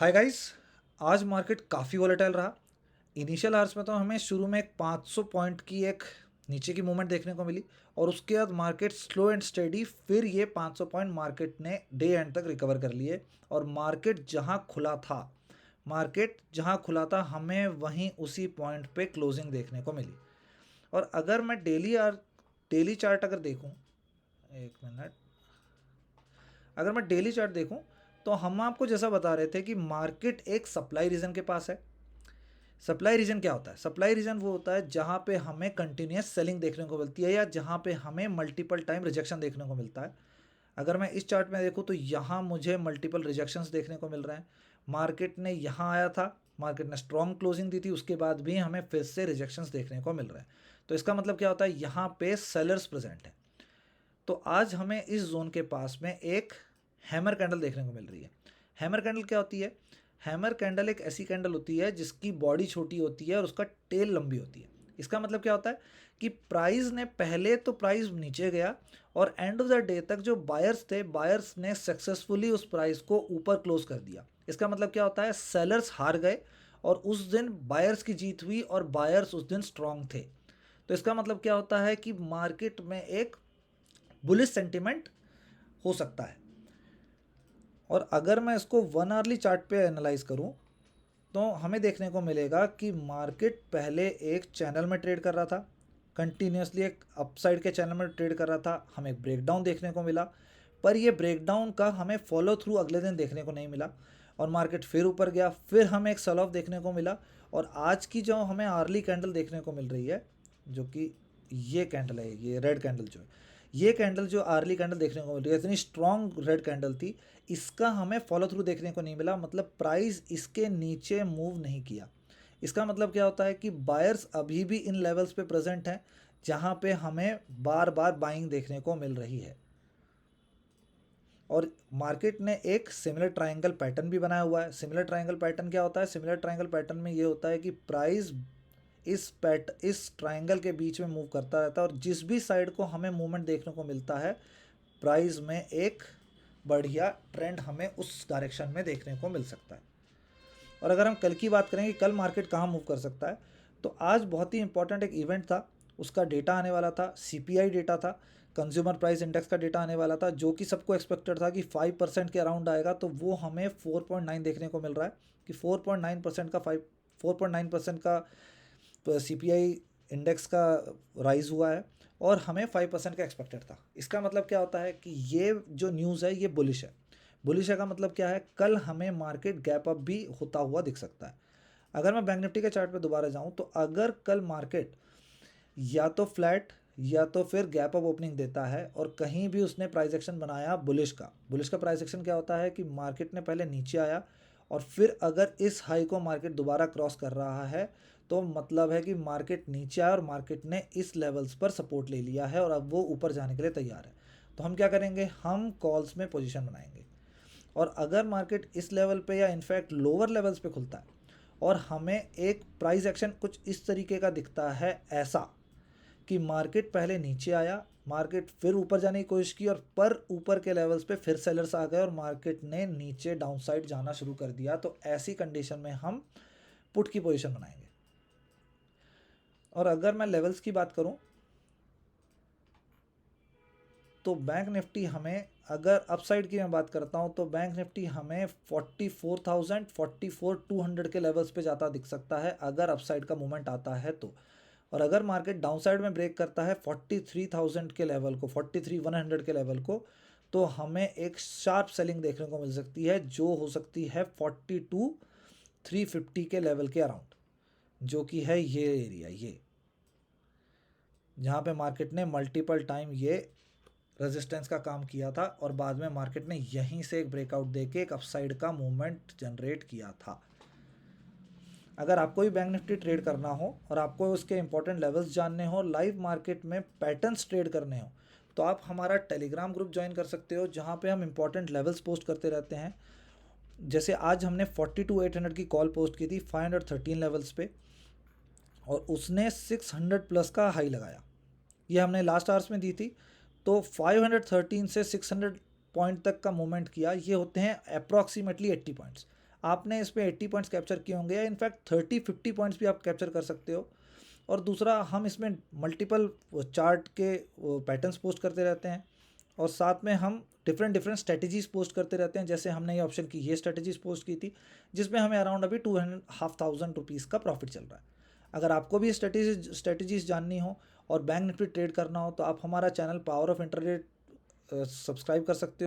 Hi guys. आज market काफ़ी volatile रहा। इनिशियल आवर्स में तो हमें शुरू में एक 500 पॉइंट की एक नीचे की मूवमेंट देखने को मिली और उसके बाद मार्केट स्लो एंड स्टेडी फिर ये 500 पॉइंट मार्केट ने डे एंड तक रिकवर कर लिए और मार्केट जहां खुला था हमें वहीं उसी पॉइंट पे क्लोजिंग देखने को मिली। और अगर मैं डेली चार्ट अगर देखूं, एक मिनट, अगर मैं डेली चार्ट देखूं तो हम आपको जैसा बता रहे थे कि मार्केट एक सप्लाई रीजन के पास है। सप्लाई रीजन क्या होता है? सप्लाई रीजन वो होता है जहां पे हमें कंटिन्यूस सेलिंग देखने को मिलती है या जहां पे हमें मल्टीपल टाइम रिजेक्शन देखने को मिलता है। अगर मैं इस चार्ट में देखूं तो यहाँ मुझे मल्टीपल रिजेक्शंस देखने को मिल रहे हैं। मार्केट ने यहाँ आया था, मार्केट ने स्ट्रॉन्ग क्लोजिंग दी थी, उसके बाद भी हमें फिर से रिजेक्शंस देखने को मिल रहे हैं। तो इसका मतलब क्या होता है? यहाँ पे सेलर्स प्रेजेंट है। तो आज हमें इस जोन के पास में एक हैमर कैंडल देखने को मिल रही है। हैमर कैंडल क्या होती है? हैमर कैंडल एक ऐसी कैंडल होती है जिसकी बॉडी छोटी होती है और उसका टेल लंबी होती है। इसका मतलब क्या होता है कि प्राइस नीचे गया और एंड ऑफ द डे तक जो बायर्स थे, बायर्स ने सक्सेसफुली उस प्राइस को ऊपर क्लोज कर दिया। इसका मतलब क्या होता है? सेलर्स हार गए और उस दिन बायर्स की जीत हुई और बायर्स उस दिन स्ट्रांग थे। तो इसका मतलब क्या होता है कि मार्केट में एक बुलिश सेंटिमेंट हो सकता है। और अगर मैं इसको 1 आवरली चार्ट पे एनालाइज करूं तो हमें देखने को मिलेगा कि मार्केट पहले एक चैनल में ट्रेड कर रहा था, कंटिन्यूसली एक अपसाइड के चैनल में ट्रेड कर रहा था। हमें एक ब्रेकडाउन देखने को मिला, पर ये ब्रेकडाउन का हमें फॉलो थ्रू अगले दिन देखने को नहीं मिला और मार्केट फिर ऊपर गया, फिर हमें एक सेल ऑफ देखने को मिला। और आज की जो हमें आर्ली कैंडल देखने को मिल रही है, जो कि ये कैंडल है, ये रेड कैंडल जो है, ये कैंडल जो आर्ली कैंडल देखने को मिल रही है, इतनी स्ट्रॉन्ग रेड कैंडल थी, इसका हमें फॉलो थ्रू देखने को नहीं मिला। मतलब प्राइस इसके नीचे मूव नहीं किया। इसका मतलब क्या होता है कि बायर्स अभी भी इन लेवल्स पे प्रेजेंट हैं जहां पे हमें बार बार बाइंग देखने को मिल रही है। और मार्केट ने एक सिमिलर ट्रायंगल पैटर्न भी बनाया हुआ है। सिमिलर ट्रायंगल पैटर्न क्या होता है? सिमिलर ट्रायंगल पैटर्न में ये होता है कि प्राइस इस ट्रायंगल के बीच में मूव करता रहता है और जिस भी साइड को हमें मूवमेंट देखने को मिलता है, प्राइस में एक बढ़िया ट्रेंड हमें उस डायरेक्शन में देखने को मिल सकता है। और अगर हम कल की बात करें कि कल मार्केट कहाँ मूव कर सकता है, तो आज बहुत ही इंपॉर्टेंट एक इवेंट था, उसका डेटा आने वाला था। सीपीआई डेटा था, कंज्यूमर प्राइस इंडेक्स का डेटा आने वाला था, जो कि सबको एक्सपेक्टेड था कि 5% के अराउंड आएगा। तो वो हमें 4.9 देखने को मिल रहा है कि 4.9% का सीपीआई इंडेक्स का राइज हुआ है और हमें 5% का एक्सपेक्टेड था। इसका मतलब क्या होता है कि ये जो न्यूज़ है ये बुलिश है। बुलिश है का मतलब क्या है? कल हमें मार्केट गैप अप भी होता हुआ दिख सकता है। अगर मैं बैंक निफ्टी के चार्ट पे दोबारा जाऊं तो अगर कल मार्केट या तो फ्लैट या तो फिर गैप अप ओपनिंग देता है और कहीं भी उसने प्राइस एक्शन बनाया बुलिश का प्राइस एक्शन क्या होता है कि मार्केट ने पहले नीचे आया और फिर अगर इस हाई को मार्केट दोबारा क्रॉस कर रहा है तो मतलब है कि मार्केट नीचे आया और मार्केट ने इस लेवल्स पर सपोर्ट ले लिया है और अब वो ऊपर जाने के लिए तैयार है। तो हम क्या करेंगे? हम कॉल्स में पोजीशन बनाएंगे। और अगर मार्केट इस लेवल पे या इनफैक्ट लोअर लेवल्स पे खुलता है और हमें एक प्राइस एक्शन कुछ इस तरीके का दिखता है, ऐसा कि मार्केट पहले नीचे आया, मार्केट फिर ऊपर जाने की कोशिश की और पर ऊपर के लेवल्स पे फिर सेलर्स आ गए और मार्केट ने नीचे डाउनसाइड जाना शुरू कर दिया, तो ऐसी कंडीशन में हम पुट की पोजीशन बनाएंगे। और अगर मैं लेवल्स की बात करूं तो बैंक निफ्टी हमें, अगर अपसाइड की मैं बात करता हूं तो बैंक निफ्टी हमें 44,000 44,200 के लेवल्स पे जाता दिख सकता है अगर अपसाइड का मूवमेंट आता है तो। और अगर मार्केट डाउनसाइड में ब्रेक करता है 43,000 के लेवल को, 43,100 के लेवल को, तो हमें एक शार्प सेलिंग देखने को मिल सकती है जो हो सकती है 42,350 के लेवल के अराउंड, जो कि है ये एरिया, ये जहाँ पे मार्केट ने मल्टीपल टाइम ये रेजिस्टेंस का काम किया था और बाद में मार्केट ने यहीं से एक ब्रेकआउट देके एक अपसाइड का मूवमेंट जनरेट किया था। अगर आपको भी बैंक निफ्टी ट्रेड करना हो और आपको उसके इंपॉर्टेंट लेवल्स जानने हो, लाइव मार्केट में पैटर्न्स ट्रेड करने हो, तो आप हमारा टेलीग्राम ग्रुप ज्वाइन कर सकते हो जहाँ पे हम इंपॉर्टेंट लेवल्स पोस्ट करते रहते हैं। जैसे आज हमने 42,800 की कॉल पोस्ट की थी 513 लेवल्स पे और उसने 600 प्लस का हाई लगाया। ये हमने लास्ट आवर्स में दी थी। तो 513 से 600 पॉइंट तक का मूवमेंट किया, ये होते हैं अप्रॉक्सीमेटली 80 पॉइंट्स। आपने इस पे 80 पॉइंट्स कैप्चर किए होंगे, या इनफैक्ट 30-50 पॉइंट्स भी आप कैप्चर कर सकते हो। और दूसरा, हम इसमें मल्टीपल चार्ट के पैटर्न्स पोस्ट करते रहते हैं, और साथ में हम डिफरेंट स्ट्रेटजीज पोस्ट करते रहते हैं। जैसे हमने ये ऑप्शन की ये स्ट्रेटजीज पोस्ट की थी, जिसमें हमें अराउंड अभी 2,500 रुपीज़ का प्रॉफिट चल रहा है। अगर आपको भी स्ट्रेटजीज जाननी हो और बैंक निफ्टी ट्रेड करना हो, तो आप हमारा channel power of internet subscribe कर सकते हो।